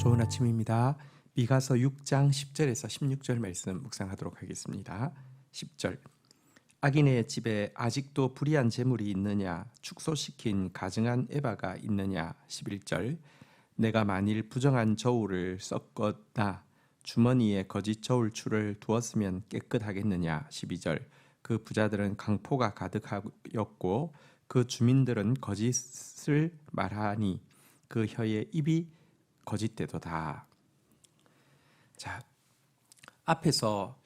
좋은 아침입니다. 미가서 6장 10절에서 16절 말씀 묵상하도록 하겠습니다. 10절 악인의 집에 아직도 불의한 재물이 있느냐, 축소시킨 가증한 에바가 있느냐. 11절 내가 만일 부정한 저울을 섞었다 주머니에 거짓 저울추를 두었으면 깨끗하겠느냐. 12절 그 부자들은 강포가 가득하였고 그 주민들은 거짓을 말하니 그 혀의 입이 거짓되도다. 자, 앞에서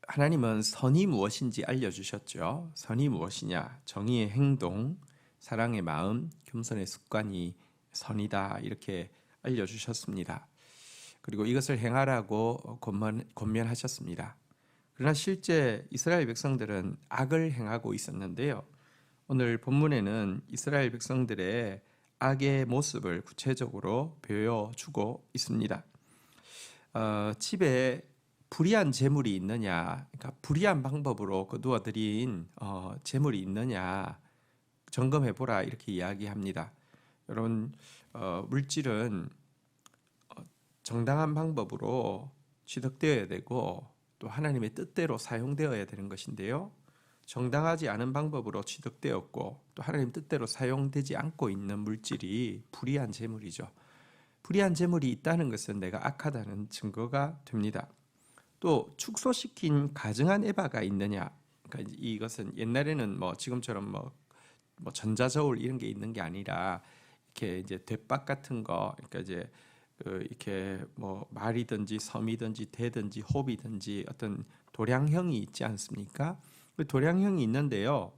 하나님은 선이 무엇인지 알려주셨죠. 선이 무엇이냐? 정의의 행동, 사랑의 마음, 겸손의 습관이 선이다 이렇게 알려주셨습니다. 그리고 이것을 행하라고 권면하셨습니다. 그러나 실제 이스라엘 백성들은 악을 행하고 있었는데요. 오늘 본문에는 이스라엘 백성들의 악의 모습을 구체적으로 보여주고 있습니다. 집에 불의한 재물이 있느냐, 그러니까 불의한 방법으로 거두어들인 재물이 있느냐 점검해보라 이렇게 이야기합니다. 여러분, 물질은 정당한 방법으로 취득되어야 되고 또 하나님의 뜻대로 사용되어야 되는 것인데요. 정당하지 않은 방법으로 취득되었고 또 하나님 뜻대로 사용되지 않고 있는 물질이 불의한 재물이죠. 불의한 재물이 있다는 것은 내가 악하다는 증거가 됩니다. 또 축소시킨 가증한 에바가 있느냐. 그러니까 이것은 옛날에는 지금처럼 전자저울 이런 게 있는 게 아니라 이렇게 이제 대박 같은 거, 그러니까 이제 이렇게 말이든지 섬이든지 대든지 호비든지 어떤 도량형이 있지 않습니까? 그 도량형이 있는데요.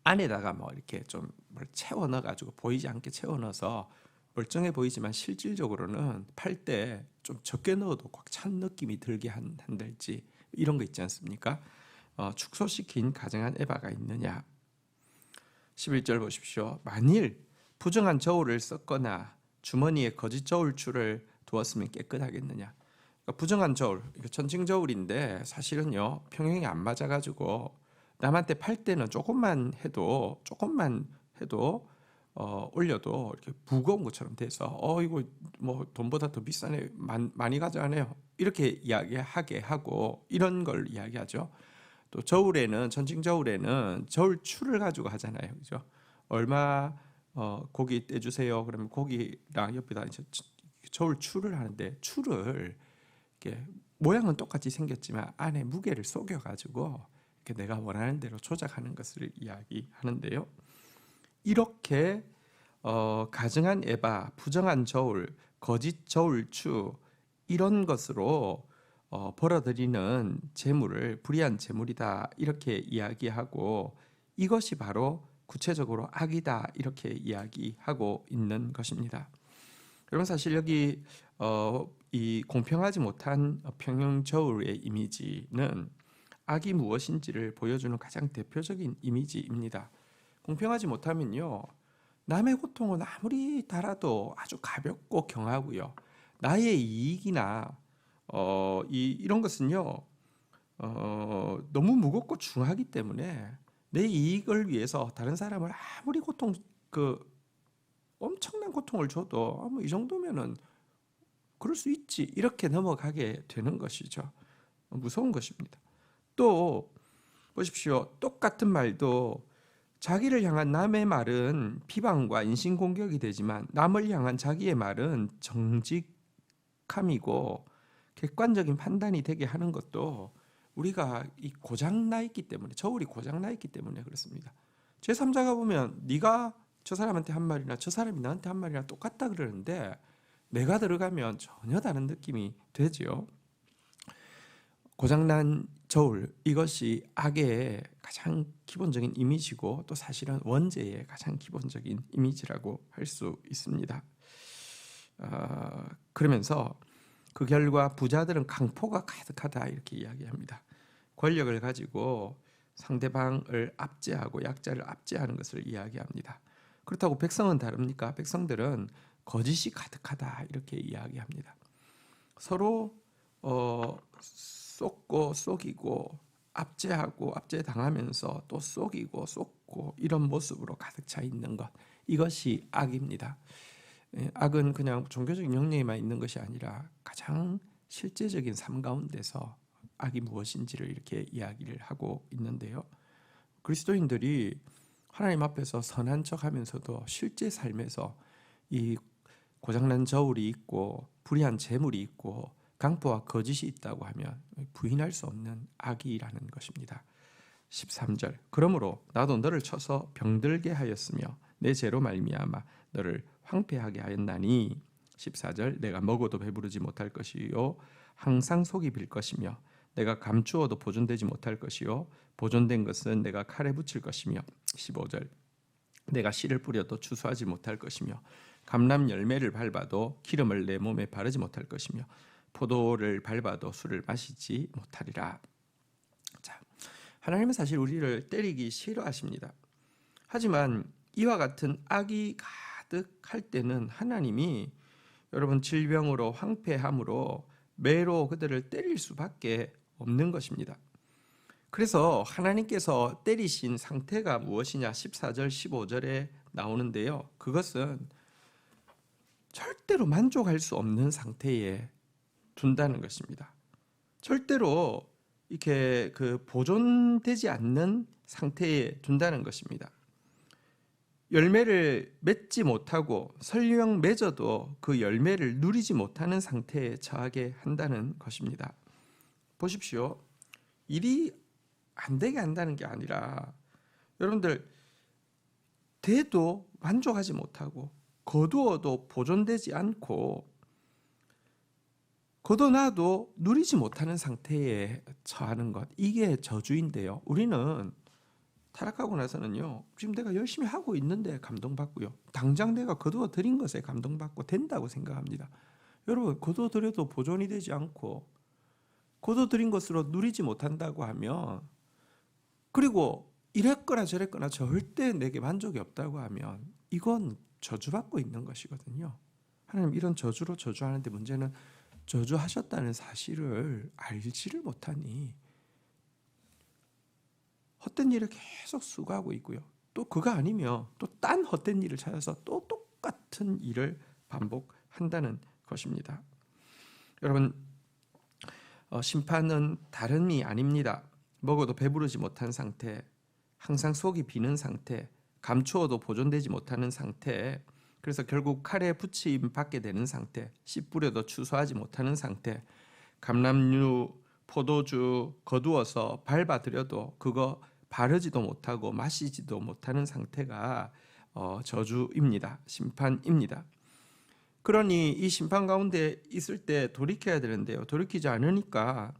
안에다가 이렇게 좀 채워 넣어가지고 보이지 않게 채워 넣어서 멀쩡해 보이지만 실질적으로는 팔 때 좀 적게 넣어도 꽉 찬 느낌이 들게 한달지 이런 거 있지 않습니까? 축소시킨 가증한 에바가 있느냐. 11절 보십시오. 만일 부정한 저울을 썼거나 주머니에 거짓 저울추를 두었으면 깨끗하겠느냐. 그러니까 부정한 저울, 천칭 저울인데 사실은요 평형이 안 맞아가지고 남한테 팔 때는 조금만 해도 올려도 이렇게 무거운 것처럼 돼서 이거 돈보다 더 비싸네, 많이 가져가네요 이렇게 이야기하게 하고 이런 걸 이야기하죠. 또 저울에는, 천칭 저울에는 저울추를 가지고 하잖아요, 그죠? 얼마 고기 떼주세요. 그러면 고기랑 옆에다 이제 저울추를 하는데 추를 이렇게 모양은 똑같이 생겼지만 안에 무게를 속여가지고 이렇게 내가 원하는 대로 조작하는 것을 이야기하는데요. 이렇게 가증한 에바, 부정한 저울, 거짓 저울추 이런 것으로 벌어들이는 재물을 불의한 재물이다 이렇게 이야기하고 이것이 바로 구체적으로 악이다 이렇게 이야기하고 있는 것입니다. 여러분, 사실 여기 이 공평하지 못한 평형 저울의 이미지는 악이 무엇인지를 보여주는 가장 대표적인 이미지입니다. 공평하지 못하면요, 남의 고통은 아무리 달아도 아주 가볍고 경하고요, 나의 이익이나 이런 것은요 너무 무겁고 중하기 때문에 내 이익을 위해서 다른 사람을 아무리 엄청난 고통을 줘도 이 정도면은 그럴 수 있지 이렇게 넘어가게 되는 것이죠. 무서운 것입니다. 또 보십시오. 똑같은 말도 자기를 향한 남의 말은 비방과 인신공격이 되지만 남을 향한 자기의 말은 정직함이고 객관적인 판단이 되게 하는 것도 우리가 이 고장나 있기 때문에, 저울이 고장나 있기 때문에 그렇습니다. 제3자가 보면 네가 저 사람한테 한 말이나 저 사람이 나한테 한 말이나 똑같다 그러는데 내가 들어가면 전혀 다른 느낌이 되죠. 고장난 저울, 이것이 악의 가장 기본적인 이미지고 또 사실은 원죄의 가장 기본적인 이미지라고 할 수 있습니다. 그러면서 그 결과 부자들은 강포가 가득하다 이렇게 이야기합니다. 권력을 가지고 상대방을 압제하고 약자를 압제하는 것을 이야기합니다. 그렇다고 백성은 다릅니까? 백성들은 거짓이 가득하다 이렇게 이야기합니다. 서로 쏟고 속이고 압제하고 압제당하면서 또 속이고 쏟고 이런 모습으로 가득 차 있는 것, 이것이 악입니다. 악은 그냥 종교적인 영역에만 있는 것이 아니라 가장 실제적인 삶 가운데서 악이 무엇인지를 이렇게 이야기를 하고 있는데요. 그리스도인들이 하나님 앞에서 선한 척하면서도 실제 삶에서 이 고장난 저울이 있고 불의한 재물이 있고 강포와 거짓이 있다고 하면 부인할 수 없는 악이라는 것입니다. 13절 그러므로 나도 너를 쳐서 병들게 하였으며 내 죄로 말미암아 너를 황폐하게 하였나니 14절 내가 먹어도 배부르지 못할 것이요 항상 속이 빌 것이며 내가 감추어도 보존되지 못할 것이요 보존된 것은 내가 칼에 붙일 것이며 15절 내가 씨를 뿌려도 추수하지 못할 것이며 감람 열매를 밟아도 기름을 내 몸에 바르지 못할 것이며 포도를 밟아도 술을 마시지 못하리라. 자, 하나님은 사실 우리를 때리기 싫어하십니다. 하지만 이와 같은 악이 가득할 때는 하나님이 여러분 질병으로 황폐함으로 매로 그들을 때릴 수밖에 없는 것입니다. 그래서 하나님께서 때리신 상태가 무엇이냐 14절 15절에 나오는데요. 그것은 절대로 만족할 수 없는 상태에 둔다는 것입니다. 절대로 이렇게 보존되지 않는 상태에 둔다는 것입니다. 열매를 맺지 못하고 설령 맺어도 그 열매를 누리지 못하는 상태에 처하게 한다는 것입니다. 보십시오. 일이 안 되게 한다는 게 아니라 여러분들 돼도 만족하지 못하고 거두어도 보존되지 않고 거둬놔도 누리지 못하는 상태에 처하는 것, 이게 저주인데요. 우리는 타락하고 나서는요, 지금 내가 열심히 하고 있는데 감동받고요, 당장 내가 거두어 들인 것에 감동받고 된다고 생각합니다. 여러분, 거두어 들여도 보존이 되지 않고 거두어 들인 것으로 누리지 못한다고 하면, 그리고 이랬거나 저랬거나 절대 내게 만족이 없다고 하면 이건 저주받고 있는 것이거든요. 하나님 이런 저주로 저주하는데 문제는 저주하셨다는 사실을 알지를 못하니 헛된 일을 계속 수고하고 있고요. 또 그거 아니면 또 딴 헛된 일을 찾아서 또 똑같은 일을 반복한다는 것입니다. 여러분, 심판은 다름이 아닙니다. 먹어도 배부르지 못한 상태, 항상 속이 비는 상태, 감추어도 보존되지 못하는 상태, 그래서 결국 칼에 붙임 받게 되는 상태, 씨 뿌려도 추수하지 못하는 상태, 감람류, 포도주 거두어서 밟아들여도 그거 바르지도 못하고 마시지도 못하는 상태가 저주입니다. 심판입니다. 그러니 이 심판 가운데 있을 때 돌이켜야 되는데요. 돌이키지 않으니까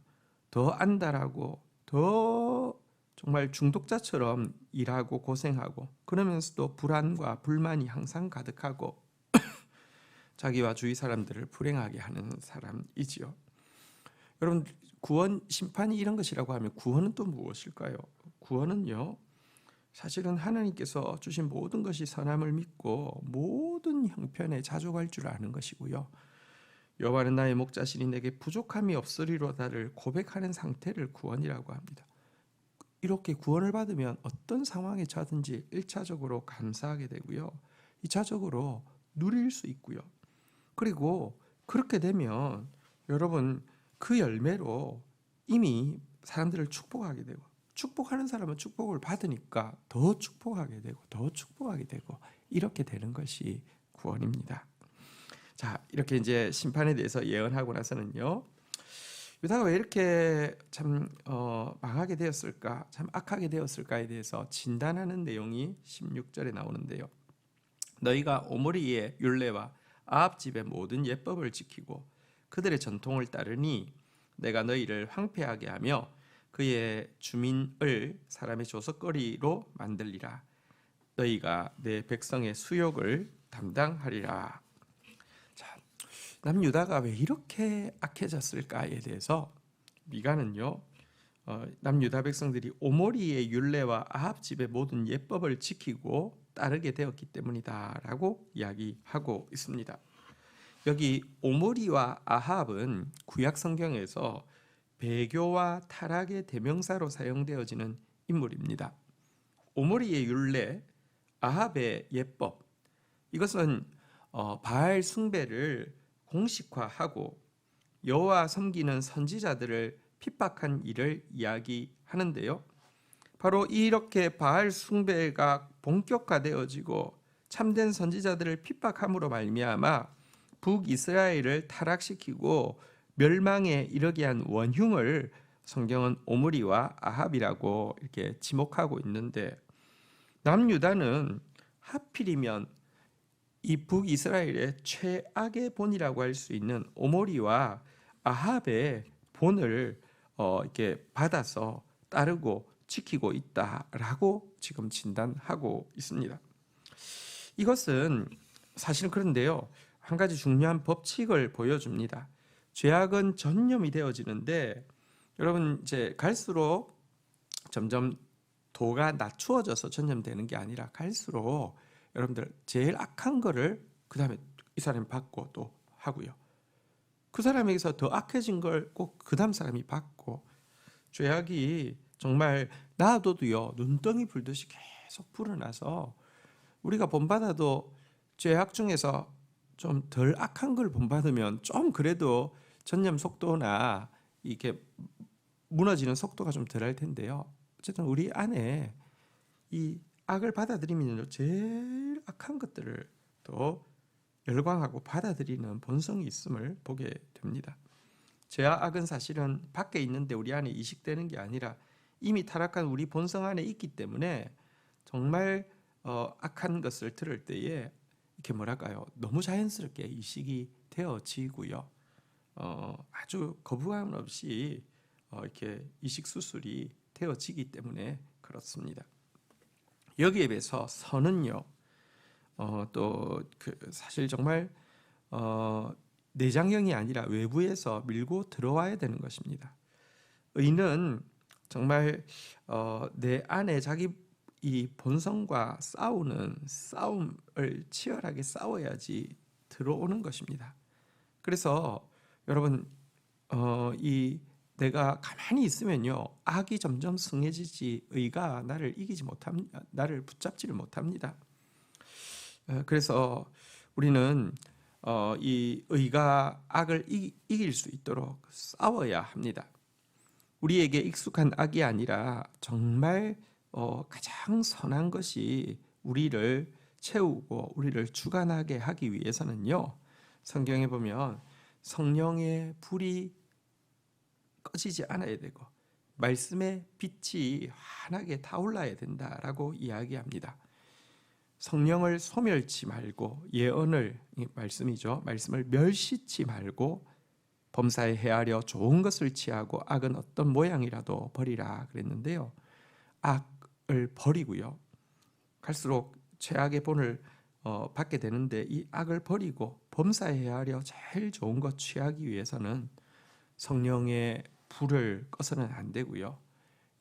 더 안달하고 더 정말 중독자처럼 일하고 고생하고 그러면서도 불안과 불만이 항상 가득하고 자기와 주위 사람들을 불행하게 하는 사람이지요. 여러분, 구원, 심판이 이런 것이라고 하면 구원은 또 무엇일까요? 구원은요, 사실은 하나님께서 주신 모든 것이 선함을 믿고 모든 형편에 자족할 줄 아는 것이고요. 여호와는 나의 목자시니 내게 부족함이 없으리로다를 고백하는 상태를 구원이라고 합니다. 이렇게 구원을 받으면 어떤 상황에 처하든지 1차적으로 감사하게 되고요, 2차적으로 누릴 수 있고요. 그리고 그렇게 되면 여러분 그 열매로 이미 사람들을 축복하게 되고, 축복하는 사람은 축복을 받으니까 더 축복하게 되고 더 축복하게 되고 이렇게 되는 것이 구원입니다. 자, 이렇게 이제 심판에 대해서 예언하고 나서는요, 유다가 왜 이렇게 참 망하게 되었을까, 참 악하게 되었을까에 대해서 진단하는 내용이 16절에 나오는데요. 너희가 오므리의 율례와 아합 집의 모든 예법을 지키고 그들의 전통을 따르니 내가 너희를 황폐하게 하며 그의 주민을 사람의 조석거리로 만들리라. 너희가 내 백성의 수욕을 담당하리라. 자, 남유다가 왜 이렇게 악해졌을까에 대해서 미가는요, 남유다 백성들이 오므리의 율례와 아합 집의 모든 예법을 지키고 따르게 되었기 때문이다라고 이야기하고 있습니다. 여기 오므리와 아합은 구약 성경에서 배교와 타락의 대명사로 사용되어지는 인물입니다. 오므리의 율례, 아합의 예법, 이것은 바알 숭배를 공식화하고 여호와 섬기는 선지자들을 핍박한 일을 이야기하는데요. 바로 이렇게 바알 숭배가 본격화되어지고 참된 선지자들을 핍박함으로 말미암아 북이스라엘을 타락시키고 멸망에 이르게 한 원흉을 성경은 오므리와 아합이라고 이렇게 지목하고 있는데, 남유다는 하필이면 이 북이스라엘의 최악의 본이라고 할 수 있는 오므리와 아합의 본을 이렇게 받아서 따르고 지키고 있다라고 지금 진단하고 있습니다. 이것은 사실은 그런데요, 한 가지 중요한 법칙을 보여줍니다. 죄악은 전염이 되어지는데, 여러분 이제 갈수록 점점 도가 낮추어져서 전염되는 게 아니라 갈수록 여러분들 제일 악한 거를 그 다음에 이 사람이 받고 또 하고요. 그 사람에게서 더 악해진 걸 꼭 그 다음 사람이 받고, 죄악이 정말 놔둬도요 눈덩이 불듯이 계속 불어나서 우리가 본받아도 죄악 중에서 좀 덜 악한 걸 본받으면 좀 그래도 전염 속도나 이게 무너지는 속도가 좀 덜할 텐데요. 어쨌든 우리 안에 이 악을 받아들이면 제일 악한 것들을 또 열광하고 받아들이는 본성이 있음을 보게 됩니다. 죄와 악은 사실은 밖에 있는데 우리 안에 이식되는 게 아니라 이미 타락한 우리 본성 안에 있기 때문에 정말 악한 것을 들을 때에 이렇게 뭐랄까요, 너무 자연스럽게 이식이 되어지고요. 아주 거부감 없이 이렇게 이식 수술이 되어지기 때문에 그렇습니다. 여기에 비해서 선은요, 또 사실 정말 내장형이 아니라 외부에서 밀고 들어와야 되는 것입니다. 의는 정말 내 안에 자기 이 본성과 싸움을 치열하게 싸워야지 들어오는 것입니다. 그래서 여러분 이 내가 가만히 있으면요 악이 점점 승해지지 의가 나를 이기지 못합니다. 나를 붙잡지를 못합니다. 그래서 우리는 이 의가 악을 이길 수 있도록 싸워야 합니다. 우리에게 익숙한 악이 아니라 정말 가장 선한 것이 우리를 채우고 우리를 주관하게 하기 위해서는요, 성경에 보면 성령의 불이 꺼지지 않아야 되고 말씀의 빛이 환하게 타올라야 된다라고 이야기합니다. 성령을 소멸치 말고 예언을, 말씀이죠, 말씀을 멸시치 말고 범사에 헤아려 좋은 것을 취하고 악은 어떤 모양이라도 버리라 그랬는데요. 악을 버리고요, 갈수록 최악의 본을 받게 되는데 이 악을 버리고 범사에 헤아려 제일 좋은 것 취하기 위해서는 성령의 불을 꺼서는 안 되고요,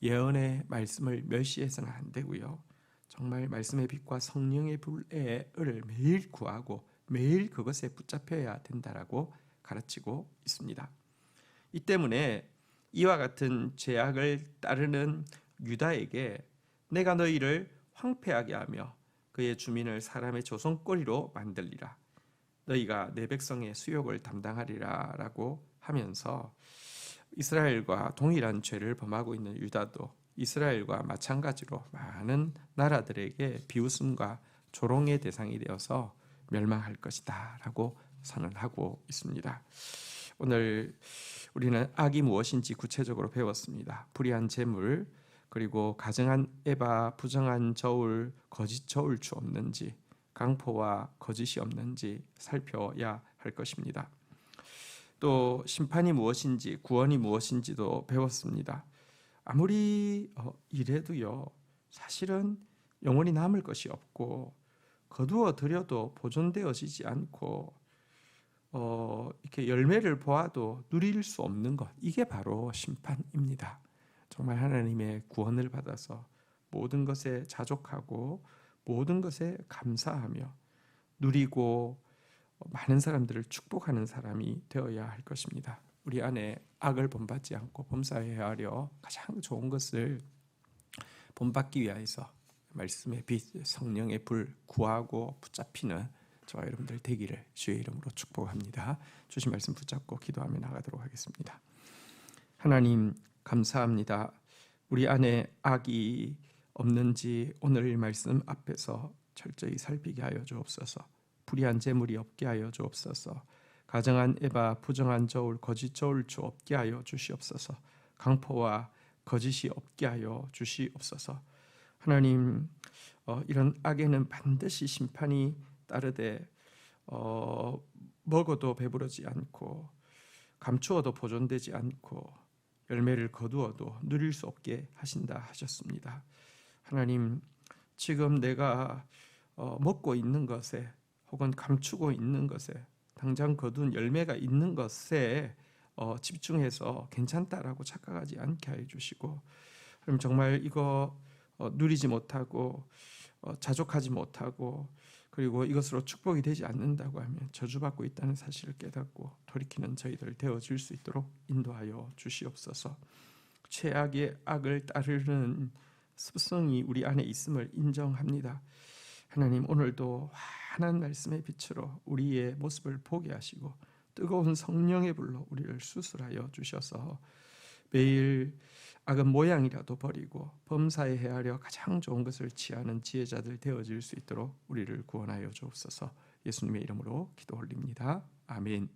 예언의 말씀을 멸시해서는 안 되고요, 정말 말씀의 빛과 성령의 불을 매일 구하고 매일 그것에 붙잡혀야 된다라고 가르치고 있습니다. 이 때문에 이와 같은 죄악을 따르는 유다에게 내가 너희를 황폐하게 하며 그의 주민을 사람의 조선거리로 만들리라, 너희가 내 백성의 수욕을 담당하리라 라고 하면서 이스라엘과 동일한 죄를 범하고 있는 유다도 이스라엘과 마찬가지로 많은 나라들에게 비웃음과 조롱의 대상이 되어서 멸망할 것이다 라고 선언하고 있습니다. 오늘 우리는 악이 무엇인지 구체적으로 배웠습니다. 불의한 재물, 그리고 가증한 에바, 부정한 저울, 거짓 저울추 없는지, 강포와 거짓이 없는지 살펴야 할 것입니다. 또 심판이 무엇인지, 구원이 무엇인지도 배웠습니다. 아무리 이래도요, 사실은 영원히 남을 것이 없고 거두어 들여도 보존되어지지 않고 이렇게 열매를 보아도 누릴 수 없는 것, 이게 바로 심판입니다. 정말 하나님의 구원을 받아서 모든 것에 자족하고 모든 것에 감사하며 누리고 많은 사람들을 축복하는 사람이 되어야 할 것입니다. 우리 안에 악을 본받지 않고 범사에 헤아려 가장 좋은 것을 본받기 위해서 말씀의 빛, 성령의 불 구하고 붙잡히는 저와 여러분들 되기를 주의 이름으로 축복합니다. 주신 말씀 붙잡고 기도하며 나가도록 하겠습니다. 하나님 감사합니다. 우리 안에 악이 없는지 오늘 말씀 앞에서 철저히 살피게 하여 주옵소서. 불의한 재물이 없게 하여 주옵소서. 가정한 에바, 부정한 저울, 거짓 저울주 없게 하여 주시옵소서. 강포와 거짓이 없게 하여 주시옵소서. 하나님, 이런 악에는 반드시 심판이 따르되 먹어도 배부르지 않고 감추어도 보존되지 않고 열매를 거두어도 누릴 수 없게 하신다 하셨습니다. 하나님, 지금 내가 먹고 있는 것에 혹은 감추고 있는 것에 당장 거둔 열매가 있는 것에 집중해서 괜찮다라고 착각하지 않게 해 주시고, 그럼 정말 이거 누리지 못하고 자족하지 못하고 그리고 이것으로 축복이 되지 않는다고 하면 저주받고 있다는 사실을 깨닫고 돌이키는 저희들 되어질 수 있도록 인도하여 주시옵소서. 최악의 악을 따르는 습성이 우리 안에 있음을 인정합니다. 하나님, 오늘도 환한 말씀의 빛으로 우리의 모습을 보게 하시고 뜨거운 성령의 불로 우리를 수술하여 주셔서 매일 악은 모양이라도 버리고 범사에 헤아려 가장 좋은 것을 취하는 지혜자들 되어질 수 있도록 우리를 구원하여 주옵소서. 예수님의 이름으로 기도 올립니다. 아멘.